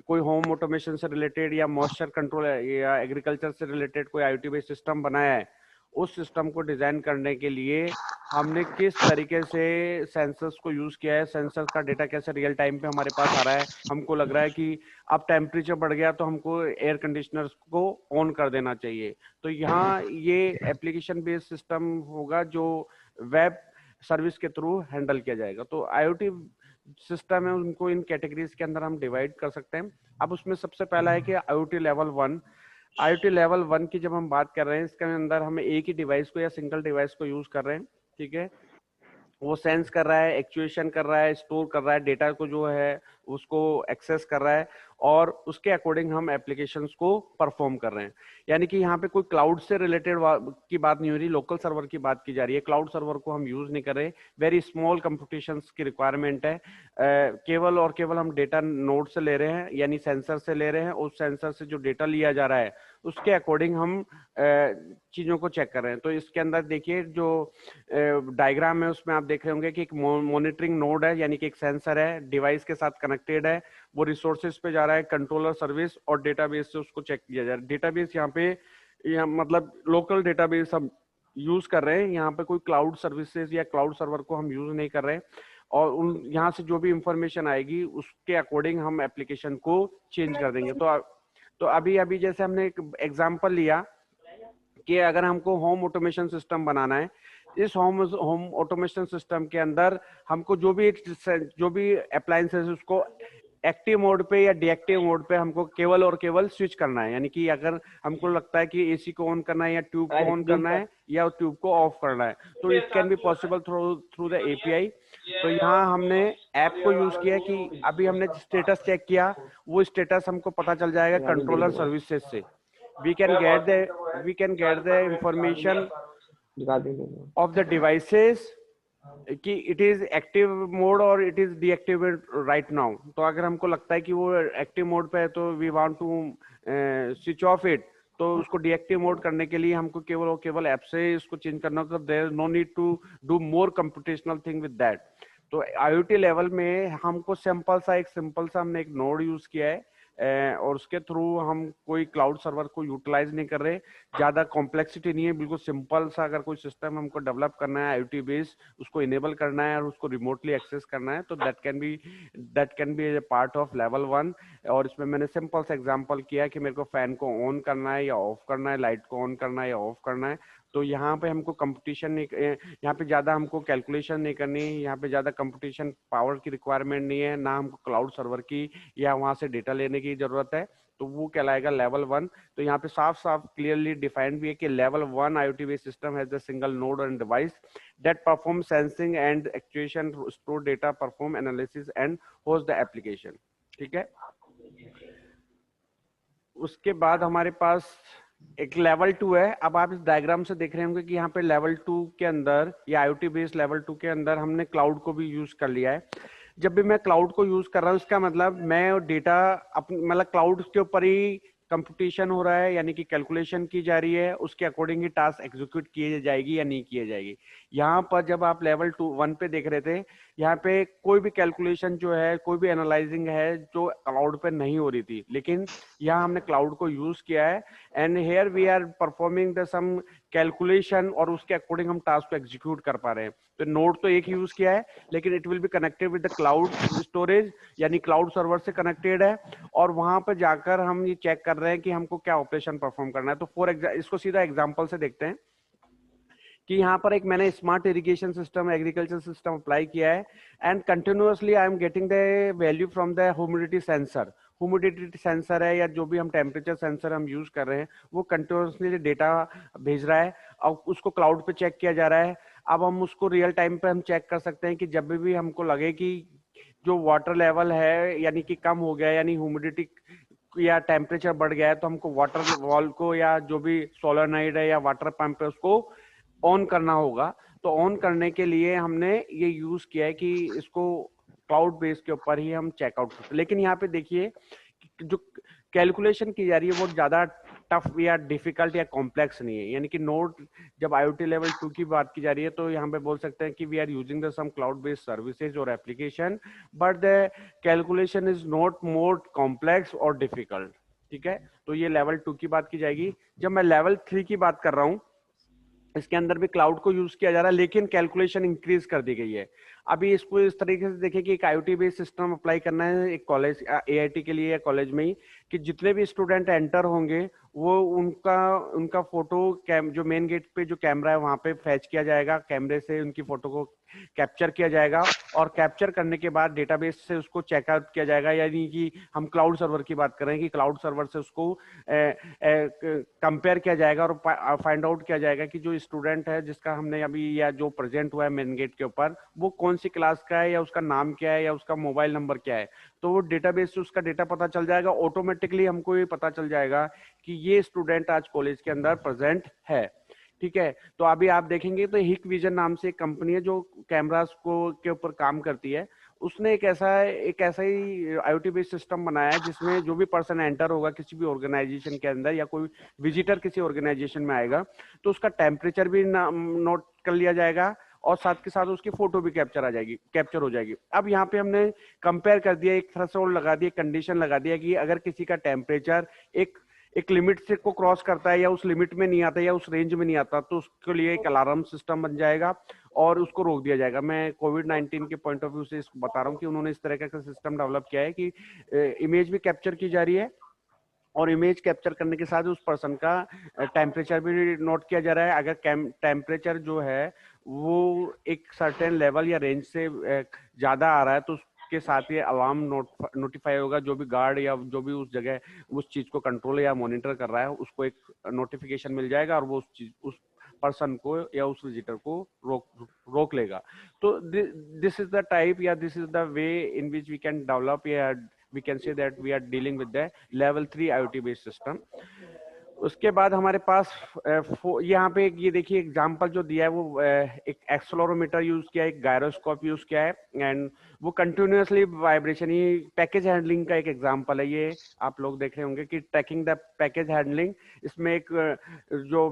कोई होम ऑटोमेशन से रिलेटेड या मॉइस्चर कंट्रोल या एग्रीकल्चर से रिलेटेड कोई आईओटी बेस्ड सिस्टम बनाया है, उस सिस्टम को डिजाइन करने के लिए हमने किस तरीके से सेंसर्स को यूज किया है, सेंसर का डेटा कैसे रियल टाइम पे हमारे पास आ रहा है। हमको लग रहा है कि अब टेम्परेचर बढ़ गया तो हमको एयर कंडीशनर्स को ऑन कर देना चाहिए। तो यहाँ ये एप्लीकेशन बेस्ड सिस्टम होगा जो वेब सर्विस के थ्रू हैंडल किया जाएगा। तो आईओटी सिस्टम है, उनको इन कैटेगरीज के अंदर हम डिवाइड कर सकते हैं। अब उसमें सबसे पहला है कि आईओटी लेवल 1। आईओटी लेवल 1 की जब हम बात कर रहे हैं, इसके अंदर हम एक ही डिवाइस को या सिंगल डिवाइस को यूज कर रहे हैं, ठीक है, वो सेंस कर रहा है, एक्चुएशन कर रहा है, स्टोर कर रहा है, डेटा को जो है उसको एक्सेस कर रहा है, और उसके अकॉर्डिंग हम एप्लीकेशंस को परफॉर्म कर रहे हैं। यानी कि यहाँ पे कोई क्लाउड से रिलेटेड की बात नहीं हो रही, लोकल सर्वर की बात की जा रही है। क्लाउड सर्वर को हम यूज नहीं कर रहे, वेरी स्मॉल कंप्यूटेशंस की रिक्वायरमेंट है। केवल और केवल हम डेटा नोड से ले रहे हैं, यानी सेंसर से ले रहे हैं, उस सेंसर से जो डेटा लिया जा रहा है उसके अकॉर्डिंग हम चीजों को चेक कर रहे हैं। तो इसके अंदर देखिए जो डायग्राम है उसमें आप देख रहे होंगे कि एक मॉनिटरिंग नोड है, यानी कि एक सेंसर है, डिवाइस के साथ कनेक्टेड है, वो रिसोर्सेज पे जा रहा है, कंट्रोलर सर्विस और डेटाबेस से उसको चेक किया जा रहा है। डेटाबेस यहाँ पे मतलब लोकल डेटाबेस हम यूज कर रहे हैं, यहाँ पे कोई क्लाउड सर्विसेज या क्लाउड सर्वर को हम यूज नहीं कर रहे हैं, और उन यहाँ से जो भी इंफॉर्मेशन आएगी उसके अकॉर्डिंग हम एप्लीकेशन को चेंज कर देंगे। तो अभी जैसे हमने एक एग्जांपल लिया कि अगर हमको होम ऑटोमेशन सिस्टम बनाना है, इस होम ऑटोमेशन सिस्टम के अंदर हमको जो भी अप्लायंसेस उसको एक्टिव मोड पे या डीएक्टिव मोड पे हमको केवल और केवल स्विच करना है। यानी कि अगर हमको लगता है कि एसी को ऑन करना है या ट्यूब को ऑन करना है या ट्यूब को ऑफ करना है, तो it can be possible through the API. तो यहाँ हमने ऐप को यूज किया कि अभी हमने स्टेटस चेक किया, वो स्टेटस हमको पता चल जाएगा कंट्रोलर सर्विसेज से। we can get the information दिखा देंगे। of the devices कि it is active mode और it is deactivated right now। तो अगर हमको लगता है कि वो एक्टिव मोड पे है तो we want to switch off it, तो उसको डीएक्टिव मोड करने के लिए हमको केवल ऐप से इसको चेंज करना होगा। There no need to do more computational thing with that. तो आईओटी लेवल में हमको सिंपल सा हमने एक नोड यूज किया है और उसके थ्रू हम कोई क्लाउड सर्वर को यूटिलाइज नहीं कर रहे। ज्यादा कॉम्प्लेक्सिटी नहीं है, बिल्कुल सिंपल सा अगर कोई सिस्टम हमको डेवलप करना है आईओटी बेस्ड, उसको इनेबल करना है और उसको रिमोटली एक्सेस करना है, तो that can be A part of level 1। और इसमें मैंने सिंपल सा एग्जांपल किया है कि मेरे को फैन को ऑन करना है या ऑफ करना है, लाइट को ऑन करना है या ऑफ करना है। तो यहाँ पे हमको कंपटीशन नहीं, यहाँ पे ज्यादा हमको कैलकुलेशन नहीं करनी है, यहाँ पे ज्यादा कंपटीशन पावर की रिक्वायरमेंट नहीं है, ना हमको क्लाउड सर्वर की या वहां से डेटा लेने की जरूरत है। तो वो कहलाएगा लेवल 1। तो यहाँ पे साफ साफ क्लियरली डिफाइंड भी है कि level 1 IoT based system has the single node and device that perform sensing and actuation, store data, perform analysis and host the application. ठीक है। उसके बाद हमारे पास एक लेवल 2 है। अब आप इस डायग्राम से देख रहे होंगे कि यहाँ पे लेवल 2 के अंदर या आईओटी बेस्ड लेवल 2 के अंदर हमने क्लाउड को भी यूज कर लिया है। जब भी मैं क्लाउड को यूज कर रहा हूँ इसका मतलब मैं डेटा मतलब क्लाउड के ऊपर ही कंप्यूटेशन हो रहा है, यानी कि कैलकुलेशन की जा रही है, उसके अकॉर्डिंग ही टास्क एग्जीक्यूट किए जाएगी या नहीं किए जाएगी। यहाँ पर जब आप लेवल 1 पे देख रहे थे, यहाँ पे कोई भी कैलकुलेशन जो है, कोई भी एनालाइजिंग है जो क्लाउड पे नहीं हो रही थी, लेकिन यहाँ हमने क्लाउड को यूज किया है and here we are performing the sum calculation और उसके अकॉर्डिंग हम टास्क को एग्जीक्यूट कर पा रहे हैं। तो नोड तो एक यूज किया है, लेकिन it will be connected with the cloud storage, यानी क्लाउड सर्वर से कनेक्टेड है और वहां पर जाकर हम ये चेक कर रहे हैं कि हमको क्या ऑपरेशन परफॉर्म करना है। तो इसको सीधा एग्जांपल से देखते हैं कि यहाँ पर एक मैंने smart irrigation system, agriculture system apply किया है and continuously I am getting the value from the humidity sensor. Humidity sensor है या जो भी हम टेम्परेचर सेंसर हम यूज कर रहे हैं, वो कंटिन्यूअसली डेटा भेज रहा है और उसको क्लाउड पे चेक किया जा रहा है। अब हम उसको रियल टाइम पे हम चेक कर सकते हैं कि जब भी हमको लगे कि जो वाटर लेवल है यानी कि कम हो गया, यानी ह्यूमिडिटी या टेम्परेचर बढ़ गया है, तो हमको वाटर वॉल को या जो भी सोलर है या वाटर पंप है उसको ऑन करना होगा। तो ऑन करने के लिए हमने ये यूज किया है कि इसको क्लाउड बेस के ऊपर ही हम चेकआउट करते हैं। लेकिन यहाँ पे देखिए जो कैलकुलेशन की जा रही है वो ज्यादा टफ या डिफिकल्ट या कॉम्प्लेक्स नहीं है, यानी कि नोड जब आईओटी लेवल 2 की बात की जा रही है तो यहाँ पे बोल सकते हैं कि we are using the some cloud based services और application, but the calculation is not more complex और डिफिकल्ट। ठीक है। तो ये लेवल 2 की बात की जाएगी। जब मैं लेवल 3 की बात कर रहा हूँ, इसके अंदर भी क्लाउड को यूज किया जा रहा है, लेकिन कैलकुलेशन इंक्रीज कर दी गई है। अभी इसको इस तरीके से देखें कि एक आईओटी बेस्ड सिस्टम अप्लाई करना है एक कॉलेज एआईटी के लिए या कॉलेज में ही, कि जितने भी स्टूडेंट एंटर होंगे वो उनका फोटो जो मेन गेट पे जो कैमरा है वहां पे फैच किया जाएगा, कैमरे से उनकी फोटो को कैप्चर किया जाएगा और कैप्चर करने के बाद डेटाबेस से उसको चेकआउट किया जाएगा। यानी कि हम क्लाउड सर्वर की बात कर रहे हैं कि क्लाउड सर्वर से उसको कंपेयर किया जाएगा और फाइंड आउट किया जाएगा कि जो स्टूडेंट है जिसका हमने अभी या जो प्रेजेंट हुआ है मेन गेट के ऊपर, वो कौन सी क्लास का है या उसका नाम क्या है या उसका मोबाइल नंबर क्या है। तो वो डेटाबेस से उसका डेटा पता चल जाएगा, ऑटोमेटिकली हमको ये पता चल जाएगा कि ये स्टूडेंट आज कॉलेज के अंदर प्रेजेंट है। ठीक है। तो अभी आप देखेंगे तो हिक विजन नाम से एक कंपनी है जो कैमरास को के ऊपर काम करती है। उसने एक ऐसा ही आईओटी बेस्ड सिस्टम बनाया है जिसमें जो भी पर्सन एंटर होगा किसी भी ऑर्गेनाइजेशन के अंदर या कोई विजिटर किसी ऑर्गेनाइजेशन में आएगा तो उसका टेम्परेचर भी नोट कर लिया जाएगा और साथ के साथ उसकी फोटो भी कैप्चर हो जाएगी। अब यहाँ पे हमने कंपेयर कर दिया, एक थ्रेशोल्ड लगा दिया, कंडीशन लगा दिया कि अगर किसी का टेम्परेचर एक लिमिट से को क्रॉस करता है या उस लिमिट में नहीं आता या उस रेंज में नहीं आता, तो उसके लिए एक अलार्म सिस्टम बन जाएगा और उसको रोक दिया जाएगा। मैं कोविड-19 के पॉइंट ऑफ व्यू से इसको बता रहा हूँ कि उन्होंने इस तरह का सिस्टम डेवलप किया है कि इमेज भी कैप्चर की जा रही है और इमेज कैप्चर करने के साथ उस पर्सन का टेम्परेचर भी नोट किया जा रहा है। अगर टेम्परेचर जो है वो एक सर्टेन लेवल या रेंज से ज्यादा आ रहा है तो उसके साथ ही अलार्म नोटिफाई होगा। जो भी गार्ड या जो भी उस जगह उस चीज को कंट्रोल या मॉनिटर कर रहा है उसको एक नोटिफिकेशन मिल जाएगा और वो उस पर्सन को या उस विजिटर को रोक लेगा। तो दिस इज द टाइप या this is the way in which we can develop या we can say that we are dealing with the level 3 IoT based system. उसके बाद हमारे पास यहाँ पे ये देखिए एग्जांपल जो दिया है वो एक एक्सेलेरोमीटर यूज किया है, एक गायरोस्कोप यूज किया है, एंड वो कंटिन्यूअसली वाइब्रेशन, ये पैकेज हैंडलिंग का एक एग्जांपल है। ये आप लोग देख रहे होंगे कि ट्रैकिंग द पैकेज हैंडलिंग, इसमें एक जो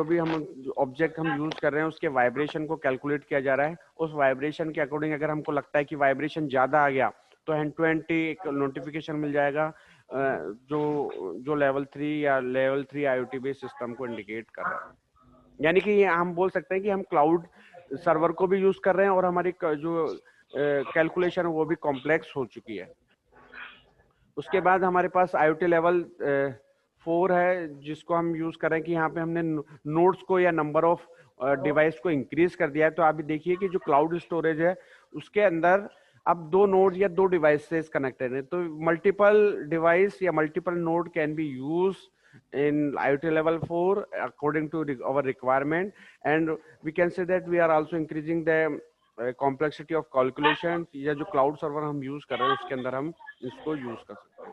भी हम ऑब्जेक्ट हम यूज कर रहे हैं उसके वाइब्रेशन को कैलकुलेट किया जा रहा है। उस वाइब्रेशन के अकॉर्डिंग अगर हमको लगता है कि वाइब्रेशन ज्यादा आ गया तो हैंड टू हैंड एक नोटिफिकेशन मिल जाएगा जो लेवल 3 या लेवल 3 IoT बेस्ड सिस्टम को इंडिकेट कर रहा है। यानी कि हम बोल सकते हैं कि हम क्लाउड सर्वर को भी यूज कर रहे हैं और हमारी जो कैलकुलेशन वो भी कॉम्प्लेक्स हो चुकी है। उसके बाद हमारे पास IoT लेवल 4 है जिसको हम यूज कर रहे हैं कि यहाँ पे हमने नोड्स को या नंबर ऑफ डिवाइस को इंक्रीज कर दिया है। तो आप देखिए कि जो क्लाउड स्टोरेज है उसके अंदर अब 2 नोड या 2 डिवाइसेस कनेक्टेड है, तो मल्टीपल डिवाइस या multiple node can be use in IoT level 4 according to our requirement, and we can say that we are also increasing the complexity of calculation, या जो cloud server हम use कर रहे हैं उसके अंदर हम इसको यूज कर सकते हैं।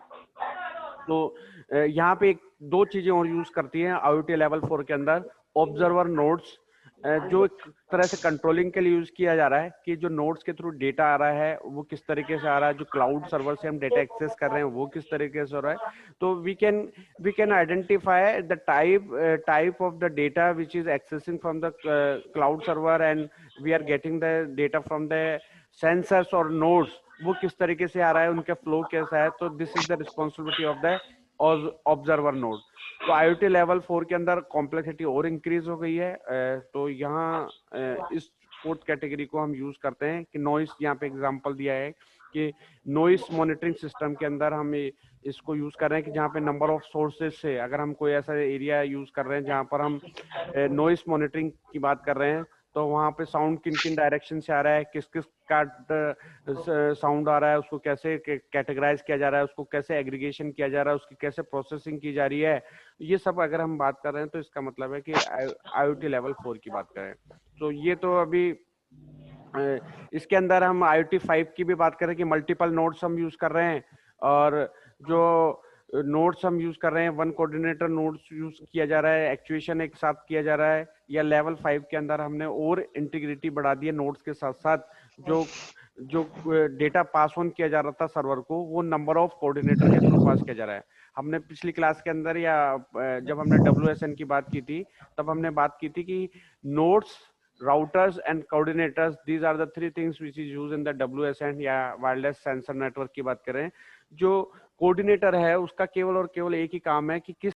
तो यहाँ पे एक दो चीजें और यूज करती हैं IoT लेवल 4 के अंदर, ऑब्जर्वर नोड्स, जो एक तरह से कंट्रोलिंग के लिए यूज किया जा रहा है कि जो नोड्स के थ्रू डेटा आ रहा है वो किस तरीके से आ रहा है, जो क्लाउड सर्वर से हम डेटा एक्सेस कर रहे हैं वो किस तरीके से हो रहा है। तो we can identify the type of the data which is accessing from the cloud server, and we are getting the data from the sensors और नोड्स, वो किस तरीके से आ रहा है, उनका फ्लो कैसा है। तो this is the responsibility of the observer node. तो IoT लेवल 4 के अंदर कॉम्प्लेक्सिटी और इंक्रीज हो गई है। तो यहाँ इस फोर्थ कैटेगरी को हम यूज करते हैं कि नॉइस, यहाँ पे एग्जांपल दिया है कि नॉइस मॉनिटरिंग सिस्टम के अंदर हम इसको यूज कर रहे हैं कि जहाँ पे नंबर ऑफ सोर्सेज से अगर हम कोई ऐसा एरिया यूज कर रहे हैं जहाँ पर हम नॉइस मॉनिटरिंग की बात कर रहे हैं, तो वहाँ पे साउंड किन किन डायरेक्शन से आ रहा है, किस किस का साउंड आ रहा है, उसको कैसे कैटेगराइज किया जा रहा है, उसको कैसे एग्रीगेशन किया जा रहा है, उसकी कैसे प्रोसेसिंग की जा रही है, ये सब अगर हम बात कर रहे हैं तो इसका मतलब है कि IoT लेवल 4 की बात करें। तो ये तो अभी इसके अंदर हम IoT 5 की भी बात करें कि मल्टीपल नोड्स हम यूज कर रहे हैं, और जो नोड्स हम यूज कर रहे हैं वन कोऑर्डिनेटर नोड्स यूज किया जा रहा है, एक्चुएशन एक साथ किया जा रहा है, या लेवल 5 के अंदर हमने और इंटीग्रिटी बढ़ा दी है नोड्स के साथ साथ, जो जो डेटा पास ऑन किया जा रहा था सर्वर को वो नंबर ऑफ कोऑर्डिनेटर के थ्रू पास किया जा रहा है। हमने पिछली क्लास के अंदर या जब हमने WSN की बात की थी तब हमने बात की थी कि nodes, routers and coordinators, these are the three things which is used in the WSN या वायरलेस सेंसर नेटवर्क की बात करें। जो कोऑर्डिनेटर है उसका केवल और केवल एक ही काम है कि किस